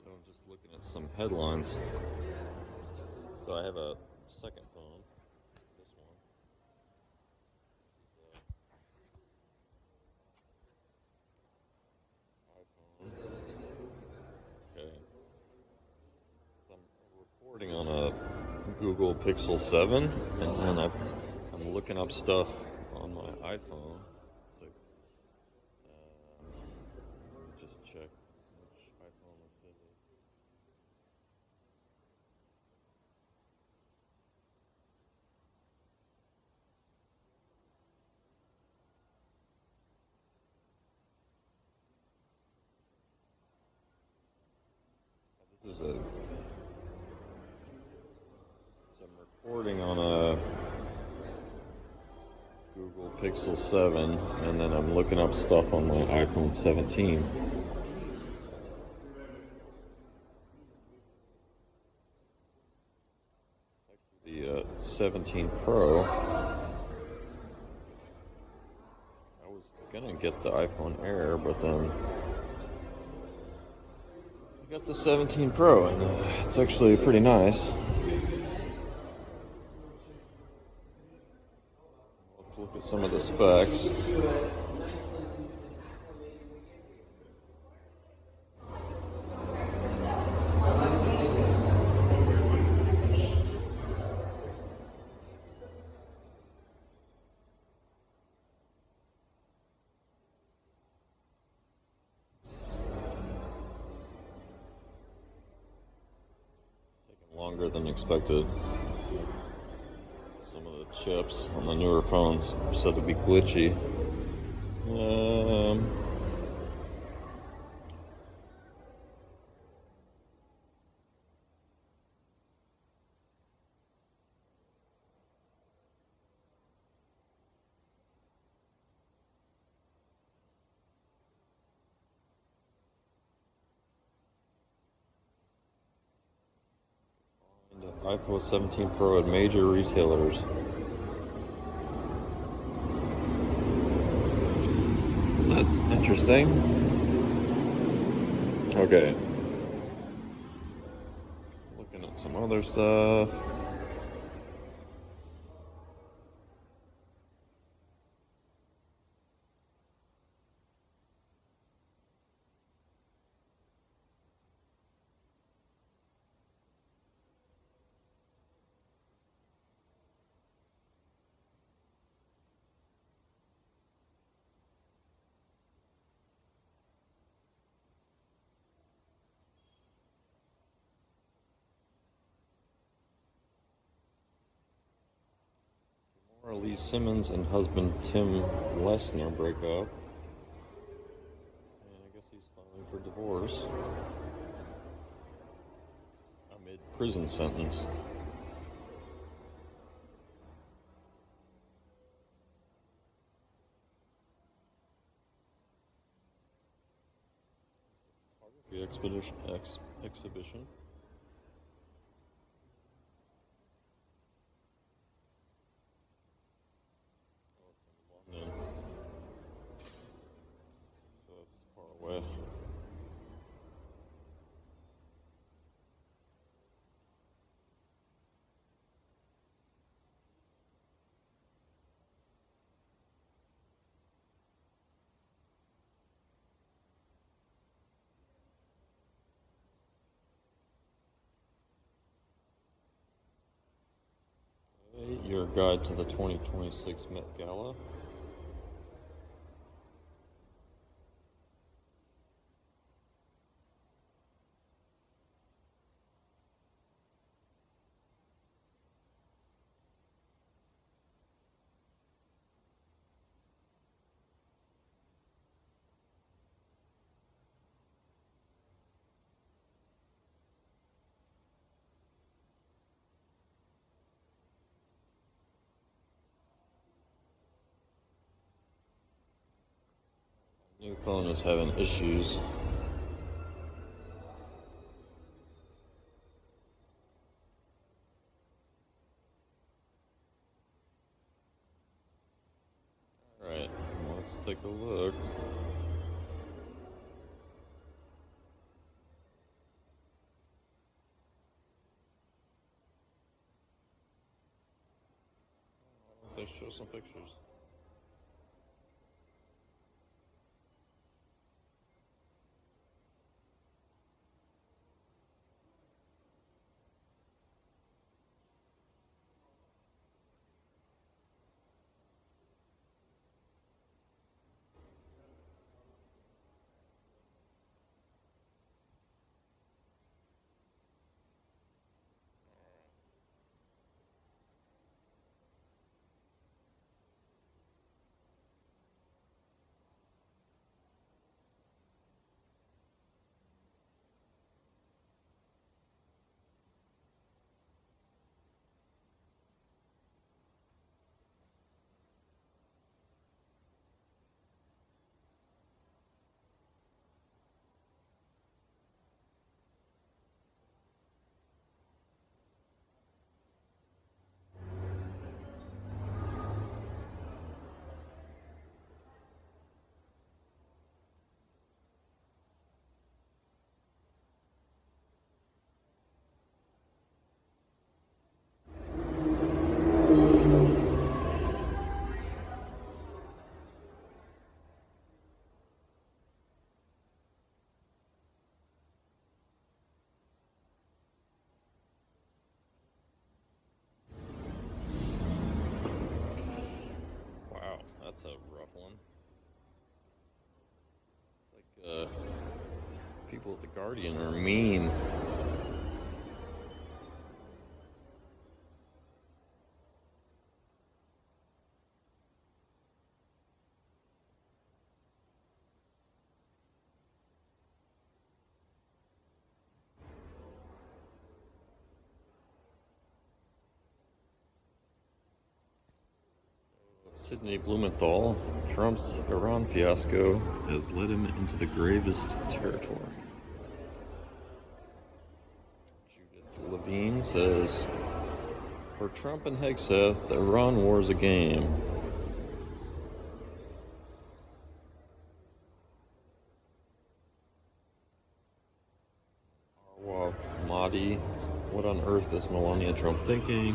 So I'm just looking at some headlines. So I have a second phone. This one. This is an iPhone. Okay. So I'm recording on a Google Pixel 7, and I'm looking up stuff on my iPhone. So let me just check which iPhone this is. This is a. So I'm recording on a Google Pixel 7, and then I'm looking up stuff on my iPhone 17. The 17 Pro. I was gonna get the iPhone Air, but then I got the 17 Pro, and it's actually pretty nice. Let's look at some of the specs. Longer than expected. Some of the chips on the newer phones are said to be glitchy. iPhone 17 Pro at major retailers. So that's interesting. Okay. Looking at some other stuff. Lee Simmons and husband Tim Lesner break up. And I guess he's filing for divorce amid prison sentence. Photography exhibition. So it's far away. Your guide to the 2026 Met Gala. New phone is having issues. Alright, let's take a look. say show some pictures. Wow, that's a rough one. It's like people at the Guardian are mean. Sidney Blumenthal, Trump's Iran fiasco has led him into the gravest territory. Judith Levine says, for Trump and Hegseth, the Iran war is a game. Arwa Mahdi, what on earth is Melania Trump thinking?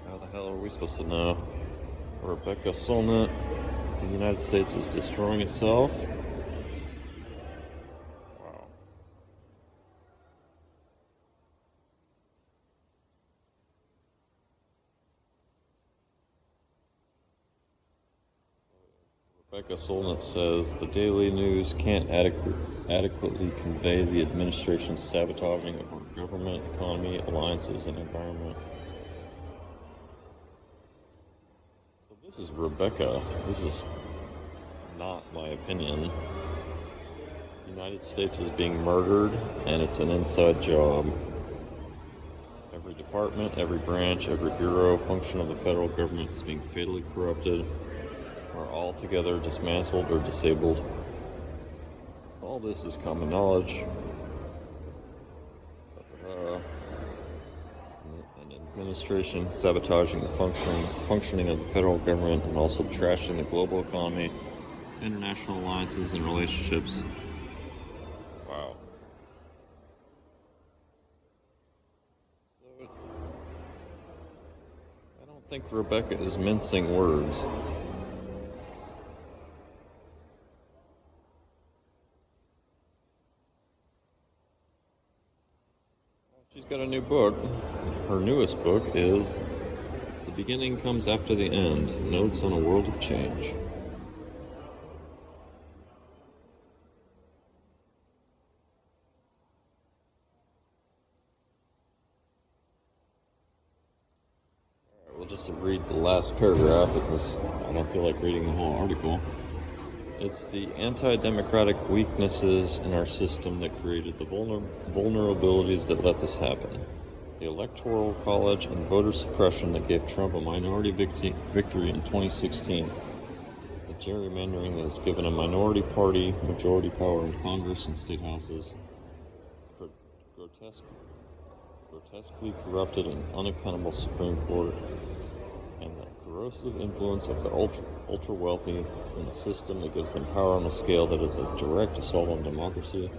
How the hell are we supposed to know? Rebecca Solnit, the United States is destroying itself. Wow. Rebecca Solnit says the Daily News can't adequately convey the administration's sabotaging of our government, economy, alliances, and environment. This is Rebecca. This is not my opinion. The United States is being murdered, and it's an inside job. Every department, every branch, every bureau, function of the federal government is being fatally corrupted, or altogether dismantled or disabled. All this is common knowledge. Administration sabotaging the functioning of the federal government and also trashing the global economy, international alliances and relationships. Wow. So I don't think Rebecca is mincing words. She's got a new book. Her newest book is The Beginning Comes After the End, Notes on a World of Change. Alright, we'll just read the last paragraph because I don't feel like reading the whole article. It's the anti-democratic weaknesses in our system that created the vulnerabilities that let this happen. The Electoral College and voter suppression that gave Trump a minority victory in 2016. The gerrymandering that has given a minority party majority power in Congress and state houses. Grotesquely corrupted and unaccountable Supreme Court. And the corrosive influence of the ultra wealthy in a system that gives them power on a scale that is a direct assault on democracy.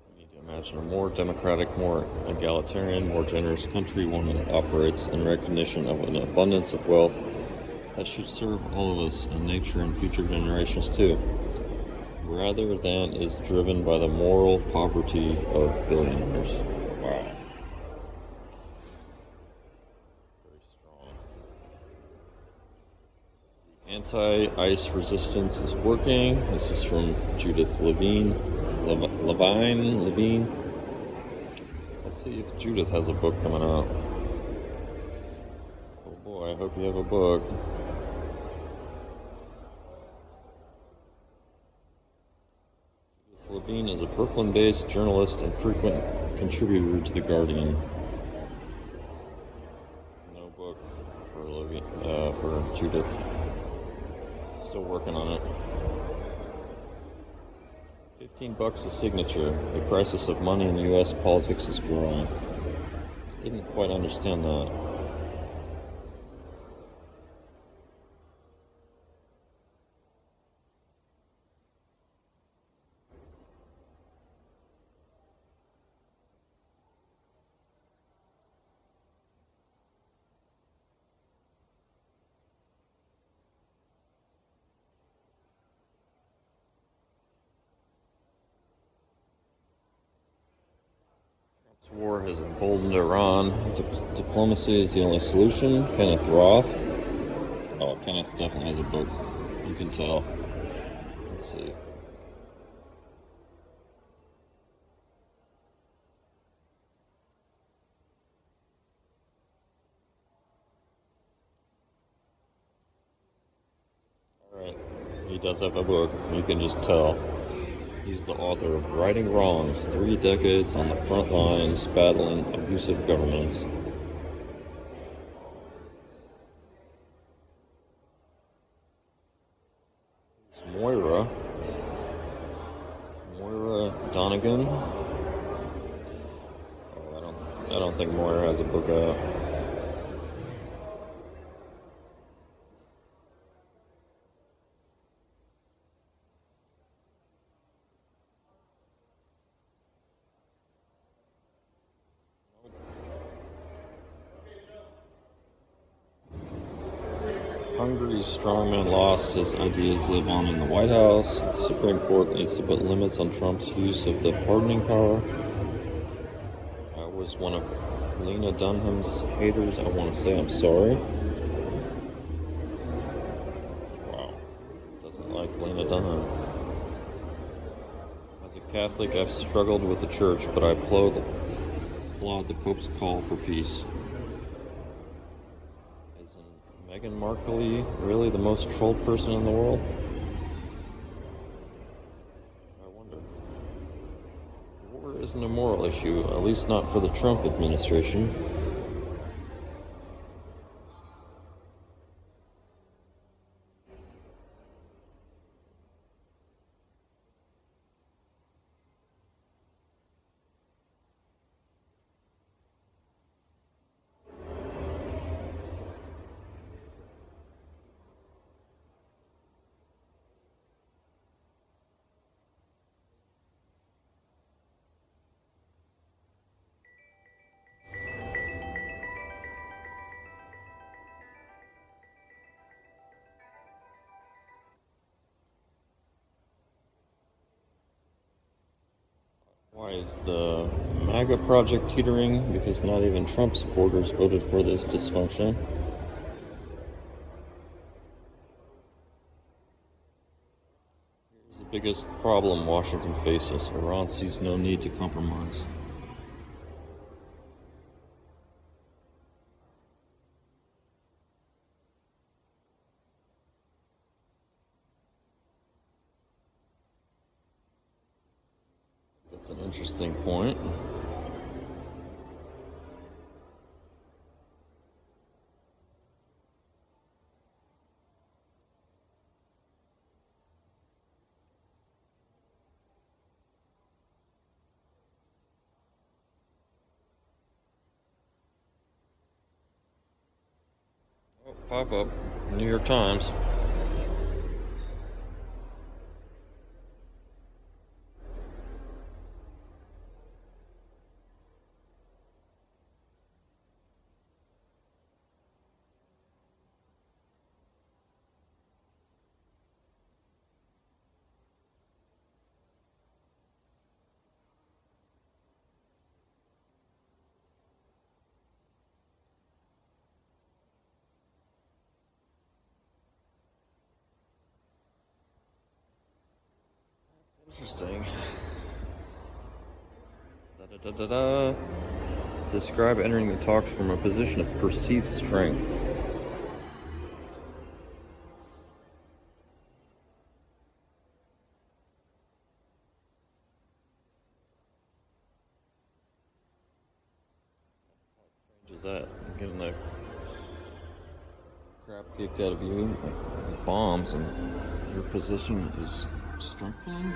We need to Imagine a more democratic, more egalitarian, more generous country, one that operates in recognition of an abundance of wealth that should serve all of us and nature and future generations too, rather than is driven by the moral poverty of billionaires. Wow. Very strong. Anti-ice resistance is working. This is from Judith Levine. Levine. Let's see if Judith has a book coming out. Oh boy, I hope you have a book. Judith Levine is a Brooklyn-based journalist and frequent contributor to The Guardian. No book for Judith. Still working on it. $15 a signature. The crisis of money in U.S. politics is growing. Didn't quite understand that. This war has emboldened Iran. Diplomacy is the only solution. Kenneth Roth. Oh, Kenneth definitely has a book. You can tell. Let's see. Alright. He does have a book. You can just tell. He's the author of Righting Wrongs, 3 decades on the front lines battling abusive governments. It's Moira Donegan. Oh, I don't think Moira has a book out. Hungary's strongman lost. His ideas live on in the White House. The Supreme Court needs to put limits on Trump's use of the pardoning power. I was one of Lena Dunham's haters. I want to say I'm sorry. Wow. Doesn't like Lena Dunham. As a Catholic, I've struggled with the church, but I applaud the Pope's call for peace. Meghan Markle really the most trolled person in the world? I wonder. War isn't a moral issue, at least not for the Trump administration. Why is the MAGA project teetering? Because not even Trump supporters voted for this dysfunction. Here's the biggest problem Washington faces. Iran sees no need to compromise. That's an interesting point. Oh, pop up, New York Times. Interesting. Da-da-da-da-da. Describe entering the talks from a position of perceived strength. How strange is that? Getting the crap kicked out of you with bombs, and your position is strengthening?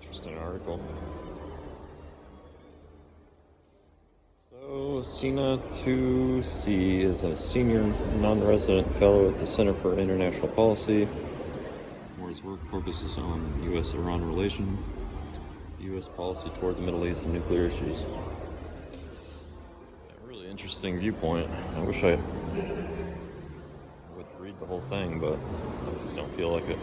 Interesting article. So, Sina 2C is a senior non-resident fellow at the Center for International Policy, where his work focuses on U.S.-Iran relation, U.S. policy toward the Middle East, and nuclear issues. A really interesting viewpoint. I wish I would read the whole thing, but I just don't feel like it.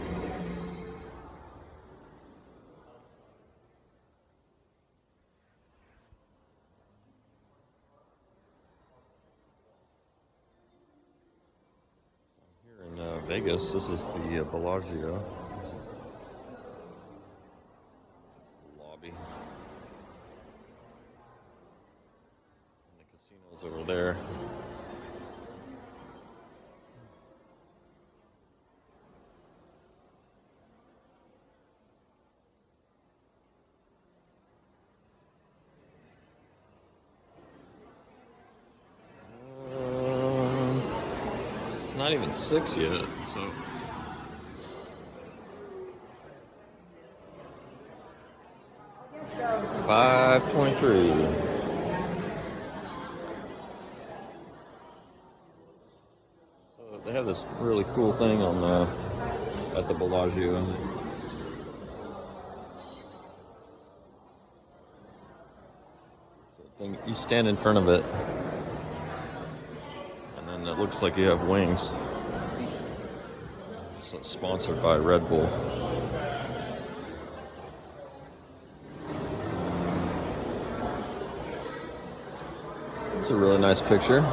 Vegas. This is the Bellagio. That's the lobby. And the casino's over there. It's not even 6 yet, so. $5.23. So they have this really cool thing on at the Bellagio. So you stand in front of it, and then it looks like you have wings. So it's sponsored by Red Bull. It's a really nice picture.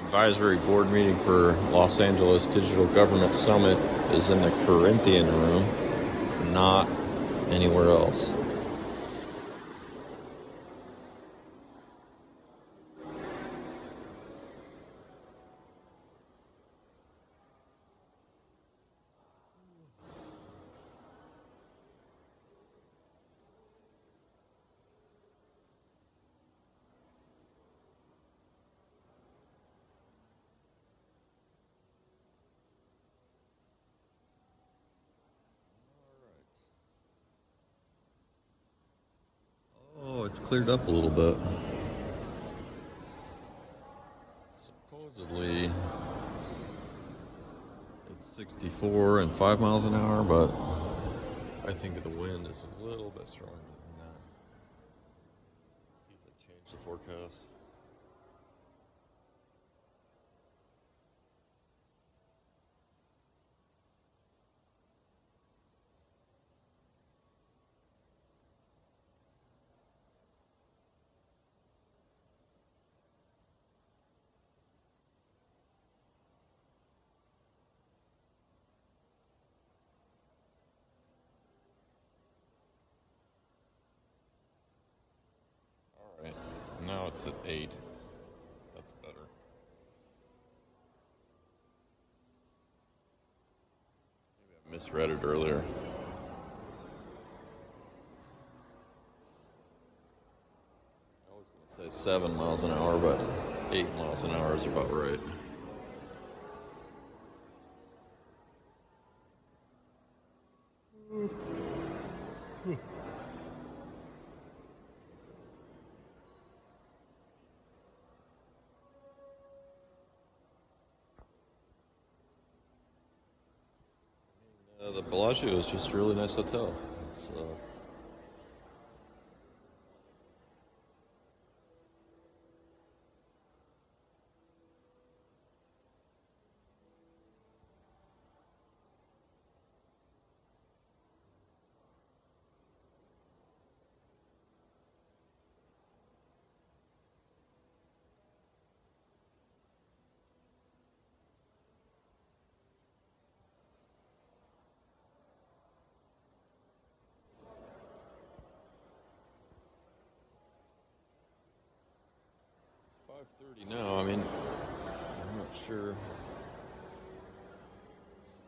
Advisory board meeting for Los Angeles Digital Government Summit is in the Corinthian room, not anywhere else. It's cleared up a little bit. Supposedly, it's 64 and 5 miles an hour, but I think the wind is a little bit stronger than that. Let's see if they change the forecast. Alright, now it's at 8. That's better. Maybe I misread it earlier. I was going to say 7 miles an hour, but 8 miles an hour is about right. The Bellagio is just a really nice hotel. So. It's 5:30 now. I mean, I'm not sure if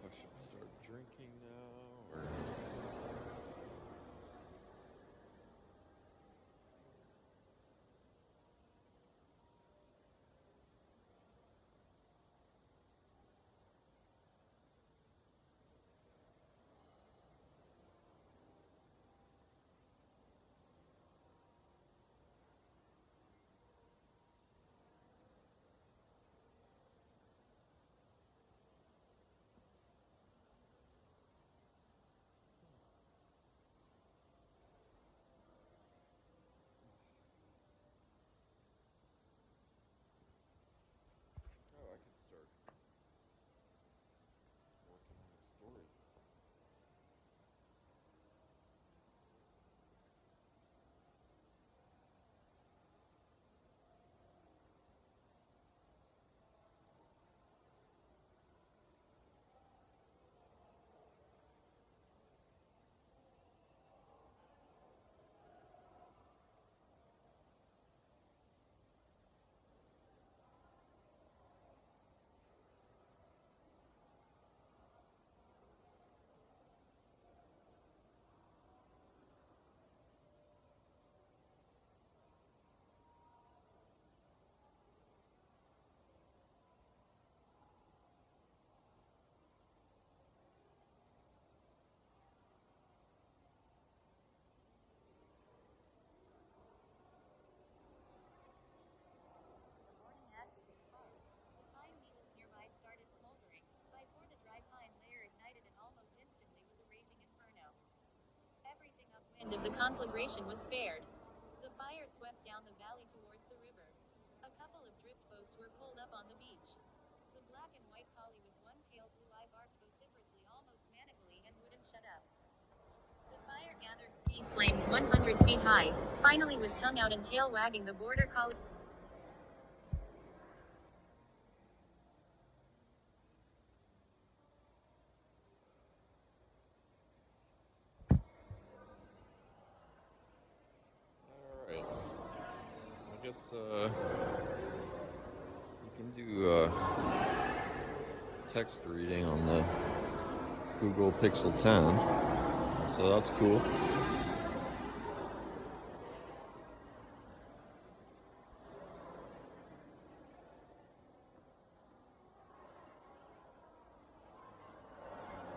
I should start drinking now or. Oh, I could start working on the story. Morning ashes and sparks. The pine needles nearby started smoldering. By 4 the dry pine layer ignited and almost instantly was a raging inferno. Everything upwind of the conflagration was spared. The fire swept down the valley towards the river. A couple of drift boats were pulled up on the beach. The black and white collie with one pale blue eye barked vociferously, almost manically, and wouldn't shut up. The fire gathered speed, flames 100 feet high. Finally, with tongue out and tail wagging, the border collie. Alright. I guess you can do text reading on the Google Pixel 10. So that's cool.